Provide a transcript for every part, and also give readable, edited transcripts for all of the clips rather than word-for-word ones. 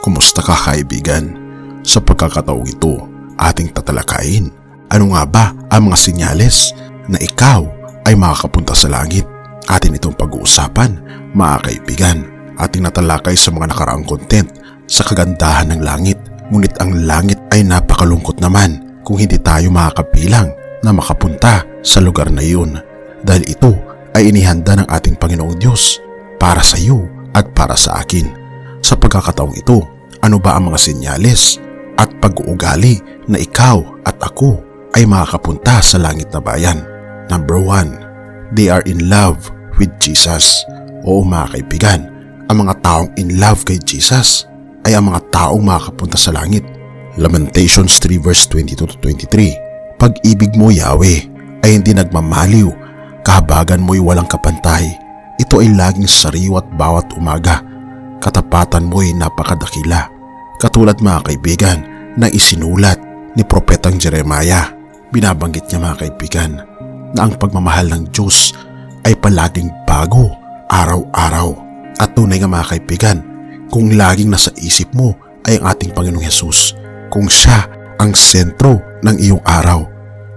Kumusta ka kaibigan? Sa pagkakataong ito, ating tatalakayin ano nga ba ang mga senyales na ikaw ay makakapunta sa langit. Atin itong pag-uusapan mga kaibigan. Ating natalakay sa mga nakaraang content sa kagandahan ng langit. Ngunit ang langit ay napakalungkot naman kung hindi tayo makakapilang na makapunta sa lugar na iyon. Dahil ito ay inihanda ng ating Panginoong Diyos para sa iyo at para sa akin. Sa pagkakataong ito, ano ba ang mga senyales at pag-uugali na ikaw at ako ay makakapunta sa langit na bayan? Number 1, they are in love with Jesus. Oo mga kaibigan, ang mga taong in love kay Jesus ay ang mga taong makakapunta sa langit. Lamentations 3 verse 22-23. Pag-ibig mo, Yahweh, ay hindi nagmamaliw, kahabagan mo'y walang kapantay. Ito ay laging sariwat bawat umaga. Katapatan mo'y napakadakila. Katulad mga kaibigan na isinulat ni Propetang Jeremiah. Binabanggit niya mga kaibigan na ang pagmamahal ng Diyos ay palaging bago araw-araw. At tunay nga mga kaibigan, kung laging nasa isip mo ay ang ating Panginoong Hesus, kung siya ang sentro ng iyong araw,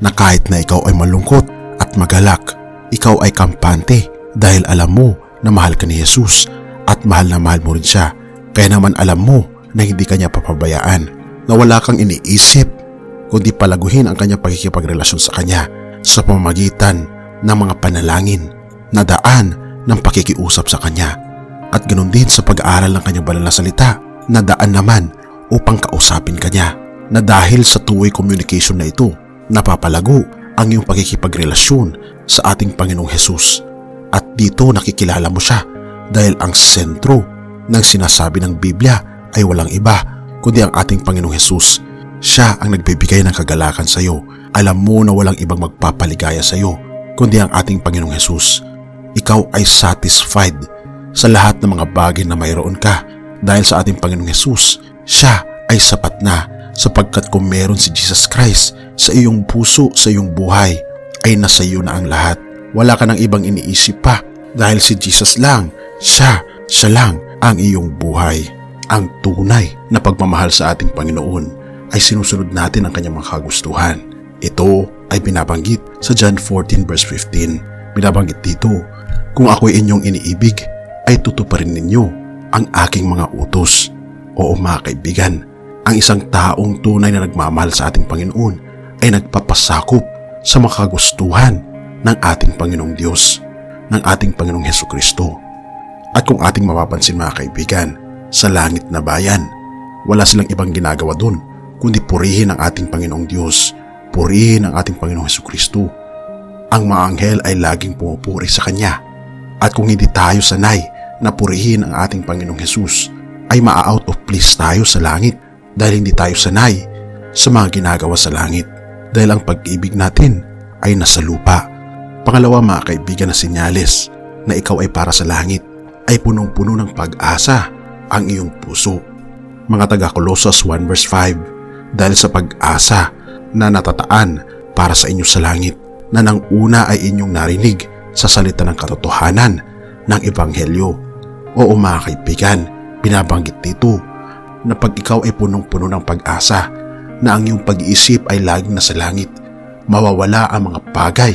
na kahit na ikaw ay malungkot at magalak, ikaw ay kampante dahil alam mo na mahal ka ni Jesus at mahal na mahal mo rin siya. Kaya naman alam mo na hindi kanya papabayaan, na wala kang iniisip kundi palaguhin ang kanyang pagkikipagrelasyon sa kanya sa pamamagitan ng mga panalangin na daan ng pakikiusap sa kanya, at ganoon din sa pag-aaral ng kanyang banal na salita na daan naman upang kausapin kanya, na dahil sa two-way communication na ito napapalago ang iyong pagkikipagrelasyon sa ating Panginoong Hesus. At dito nakikilala mo siya dahil ang sentro ng sinasabi ng Biblia ay walang iba kundi ang ating Panginoong Hesus. Siya ang nagbibigay ng kagalakan sa iyo. Alam mo na walang ibang magpapaligaya sa iyo kundi ang ating Panginoong Hesus. Ikaw ay satisfied sa lahat ng mga bagay na mayroon ka dahil sa ating Panginoong Hesus. Siya ay sapat na, sapagkat kung meron si Jesus Christ sa iyong puso, sa iyong buhay, ay nasa iyo na ang lahat. Wala ka ng ibang iniisip pa dahil si Jesus lang, siya lang ang iyong buhay. Ang tunay na pagmamahal sa ating Panginoon ay sinusunod natin ang kanyang mga kagustuhan. Ito ay binabanggit sa John 14 verse 15. Binabanggit dito, kung ako'y inyong iniibig, ay tutuparin ninyo ang aking mga utos. Oo mga kaibigan, ang isang taong tunay na nagmamahal sa ating Panginoon ay nagpapasakop sa mga kagustuhan ng ating Panginoong Diyos, ng ating Panginoong Hesukristo. At kung ating mapapansin mga kaibigan, sa langit na bayan, wala silang ibang ginagawa doon kundi purihin ang ating Panginoong Diyos, purihin ang ating Panginoong Hesukristo. Ang mga anghel ay laging pumupuri sa Kanya. At kung hindi tayo sanay na purihin ang ating Panginoong Hesus, ay maa-out of place tayo sa langit dahil hindi tayo sanay sa mga ginagawa sa langit, dahil ang pag-ibig natin ay nasa lupa. Pangalawa mga kaibigan na senyales na ikaw ay para sa langit ay punong-puno ng pag-asa ang iyong puso. Mga taga-Colossus 1 verse 5, dahil sa pag-asa na natataan para sa inyo sa langit, na nang una ay inyong narinig sa salita ng katotohanan ng Ebanghelyo. Oo mga kaibigan, binabanggit dito na pag ikaw ay punong-puno ng pag-asa, na ang iyong pag-iisip ay laging nasa langit, mawawala ang mga bagay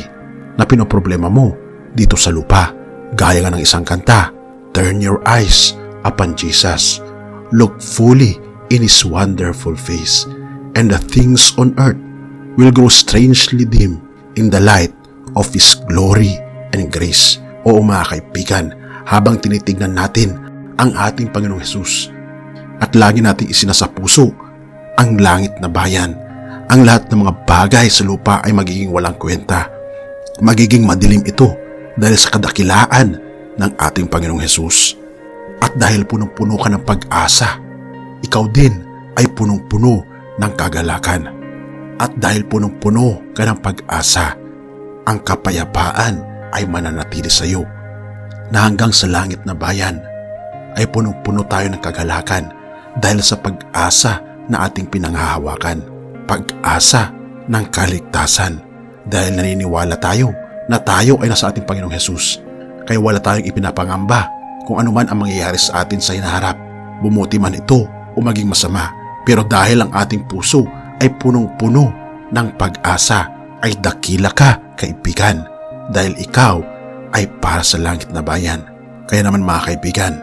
na pinoproblema mo dito sa lupa. Gaya nga ng isang kanta, turn your eyes upon Jesus, look fully in His wonderful face, and the things on earth will grow strangely dim in the light of His glory and grace. Oo mga kaibigan, habang tinitignan natin ang ating Panginoong Hesus at lagi nating isinasapuso ang langit na bayan, ang lahat ng mga bagay sa lupa ay magiging walang kwenta. Magiging madilim ito dahil sa kadakilaan ng ating Panginoong Hesus. At dahil punong-puno ka ng pag-asa, ikaw din ay punong-puno ng kagalakan. At dahil punong-puno ka ng pag-asa, ang kapayapaan ay mananatili sa iyo, na hanggang sa langit na bayan ay punong-puno tayo ng kagalakan dahil sa pag-asa na ating pinanghahawakan, pag-asa ng kaligtasan, dahil naniniwala tayo na tayo ay nasa ating Panginoong Hesus. Kaya wala tayong ipinapangamba kung anuman ang mangyayari sa atin sa hinaharap, bumuti man ito o maging masama. Pero dahil ang ating puso ay punong-puno ng pag-asa, ay dakila ka, kaibigan, dahil ikaw ay para sa langit na bayan. Kaya naman mga kaibigan,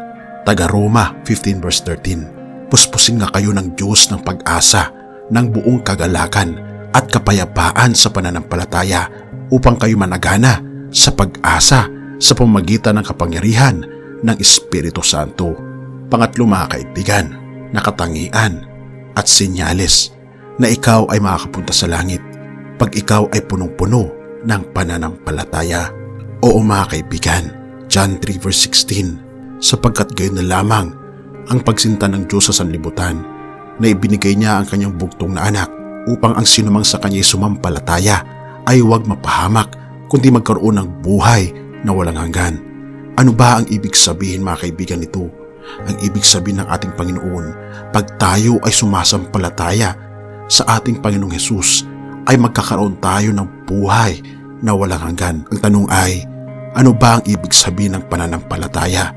taga Roma 15 verse 13, puspusin nga kayo ng Diyos ng pag-asa, ng buong kagalakan at kapayapaan sa pananampalataya upang kayo managana sa pag-asa sa pamamagitan ng kapangyarihan ng Espiritu Santo. Pangatlo mga kaibigan, nakatangian at senyales na ikaw ay makakapunta sa langit pag ikaw ay punong-puno ng pananampalataya. Oo mga kaibigan, John 3 verse 16, sapagkat gayon na lamang ang pagsinta ng Diyos sa sanlibutan na ibinigay niya ang kanyang bugtong na anak upang ang sinumang sa kanya'y sumampalataya ay huwag mapahamak kundi magkaroon ng buhay na walang hanggan. Ano ba ang ibig sabihin mga kaibigan nito? Ang ibig sabihin ng ating Panginoon, pag tayo ay sumasampalataya sa ating Panginoong Hesus, ay magkakaroon tayo ng buhay na walang hanggan. Ang tanong ay, ano ba ang ibig sabihin ng pananampalataya?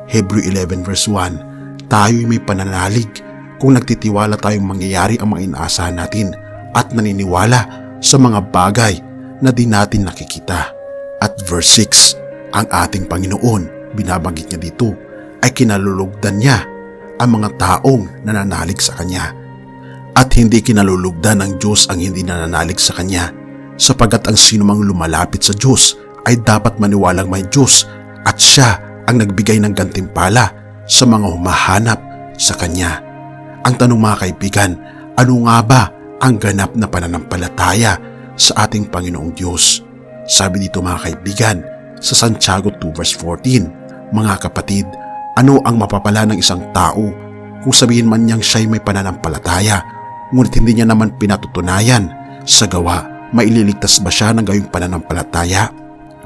Hebrew 11 verse 1, tayo'y may pananalig kung nagtitiwala tayong mangyayari ang mga inaasahan natin at naniniwala sa mga bagay na di natin nakikita. At verse 6, ang ating Panginoon, binabanggit niya dito, ay kinalulugdan niya ang mga taong nananalig sa Kanya. At hindi kinalulugdan ng Diyos ang hindi nananalig sa Kanya, sapagkat ang sinumang lumalapit sa Diyos ay dapat maniwalang may Diyos at Siya ang nagbigay ng gantimpala sa mga humahanap sa Kanya. Ang tanong mga kaibigan, ano nga ba ang ganap na pananampalataya sa ating Panginoong Diyos? Sabi dito mga kaibigan sa Santiago 2 verse 14, mga kapatid, ano ang mapapala ng isang tao kung sabihin man niyang siya'y may pananampalataya, ngunit hindi niya naman pinatutunayan sa gawa, maililigtas ba siya ng gayong pananampalataya?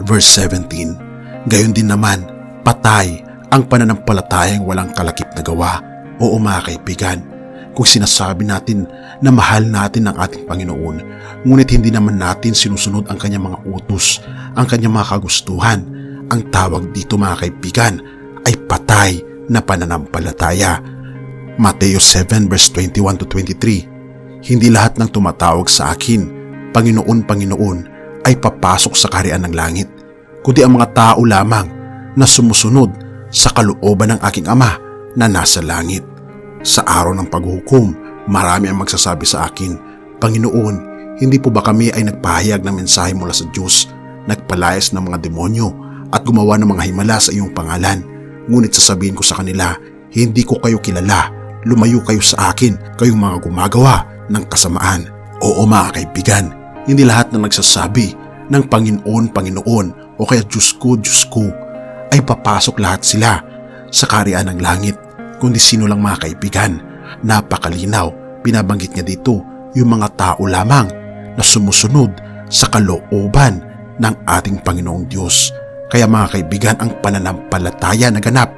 Verse 17, gayon din naman, patay ang pananampalatayang walang kalakip na gawa. Oo mga kaibigan, kung sinasabi natin na mahal natin ang ating Panginoon, ngunit hindi naman natin sinusunod ang kanyang mga utos, ang kanyang mga kagustuhan, ang tawag dito mga kaibigan ay patay na pananampalataya. Mateo 7 verse 21 to 23, hindi lahat ng tumatawag sa akin, Panginoon, Panginoon, ay papasok sa kaharian ng langit, kundi ang mga tao lamang na sumusunod sa kalooban ng aking Ama na nasa langit. Sa araw ng paghuhukom, marami ang magsasabi sa akin, Panginoon, hindi po ba kami ay nagpahayag ng mensahe mula sa Diyos, nagpalayas ng mga demonyo at gumawa ng mga himala sa iyong pangalan? Ngunit sasabihin ko sa kanila, hindi ko kayo kilala, lumayo kayo sa akin, kayong mga gumagawa ng kasamaan. Oo mga kaibigan, hindi lahat na nagsasabi ng Panginoon, Panginoon o kaya Diyos ko, ay papasok lahat sila sa kaharian ng langit, kundi sino lang mga kaibigan. Napakalinaw, binabanggit niya dito yung mga tao lamang na sumusunod sa kalooban ng ating Panginoong Diyos. Kaya mga kaibigan, ang pananampalataya na ganap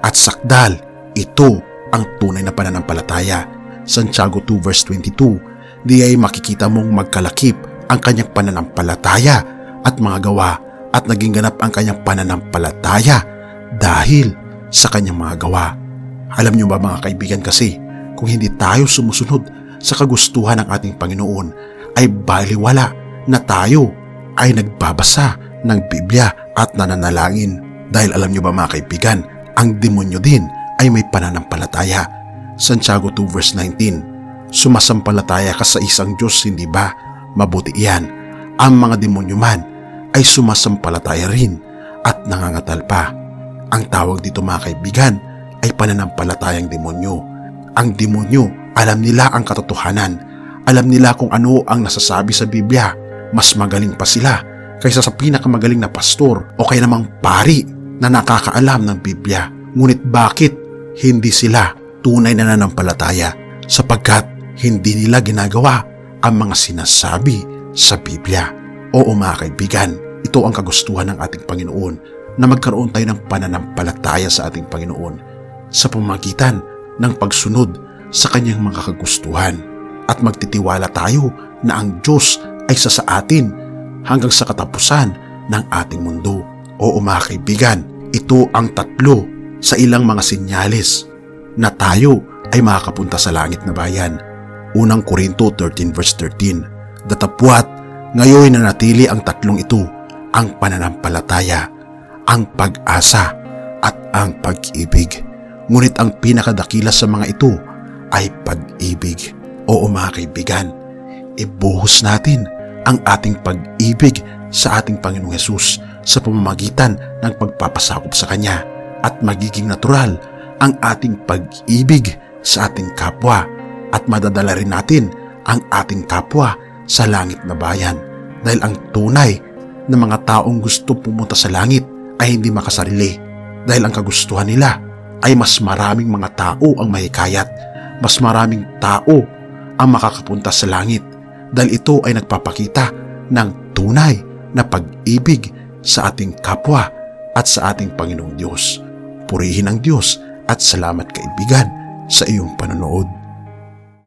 at sakdal, ito ang tunay na pananampalataya. Santiago 2 verse 22, di ay makikita mong magkalakip ang kanyang pananampalataya at mga gawa at naging ganap ang kanyang pananampalataya dahil sa kanyang mga gawa. Alam niyo ba mga kaibigan, kasi kung hindi tayo sumusunod sa kagustuhan ng ating Panginoon, ay baliwala na tayo ay nagbabasa ng Biblia at nananalangin. Dahil alam niyo ba mga kaibigan, ang demonyo din ay may pananampalataya. Santiago 2 verse 19, sumasampalataya ka sa isang Diyos, hindi ba? Mabuti iyan. Ang mga demonyo man ay sumasampalataya rin at nangangatal pa. Ang tawag dito mga kaibigan ay pananampalatayang demonyo. Ang demonyo, alam nila ang katotohanan. Alam nila kung ano ang nasasabi sa Biblia. Mas magaling pa sila kaysa sa pinakamagaling na pastor o kaya namang pari na nakakaalam ng Biblia. Ngunit bakit hindi sila tunay na nanampalataya? Sapagkat hindi nila ginagawa ang mga sinasabi sa Biblia. Oo mga kaibigan, ito ang kagustuhan ng ating Panginoon, na magkaroon tayo ng pananampalataya sa ating Panginoon sa pamamagitan ng pagsunod sa kanyang mga kagustuhan, at magtitiwala tayo na ang Diyos ay sa atin hanggang sa katapusan ng ating mundo. Oo mga kaibigan, ito ang tatlo sa ilang mga senyales na tayo ay makakapunta sa langit na bayan. Unang Korinto 13 verse 13. Datapwat, ngayon nanatili ang tatlong ito, ang pananampalataya, ang pag-asa, at ang pag-ibig. Ngunit ang pinakadakila sa mga ito ay pag-ibig. Oo mga kaibigan, ibuhos natin ang ating pag-ibig sa ating Panginoong Hesus sa pamamagitan ng pagpapasakop sa Kanya at magiging natural ang ating pag-ibig sa ating kapwa at madadala rin natin ang ating kapwa sa langit na bayan dahil ang tunay na mga taong gusto pumunta sa langit ay hindi makasarili dahil ang kagustuhan nila ay mas maraming mga tao ang mahikayat, mas maraming tao ang makakapunta sa langit dahil ito ay nagpapakita ng tunay na pag-ibig sa ating kapwa at sa ating Panginoong Diyos. Purihin ang Diyos at salamat kaibigan sa iyong panonood.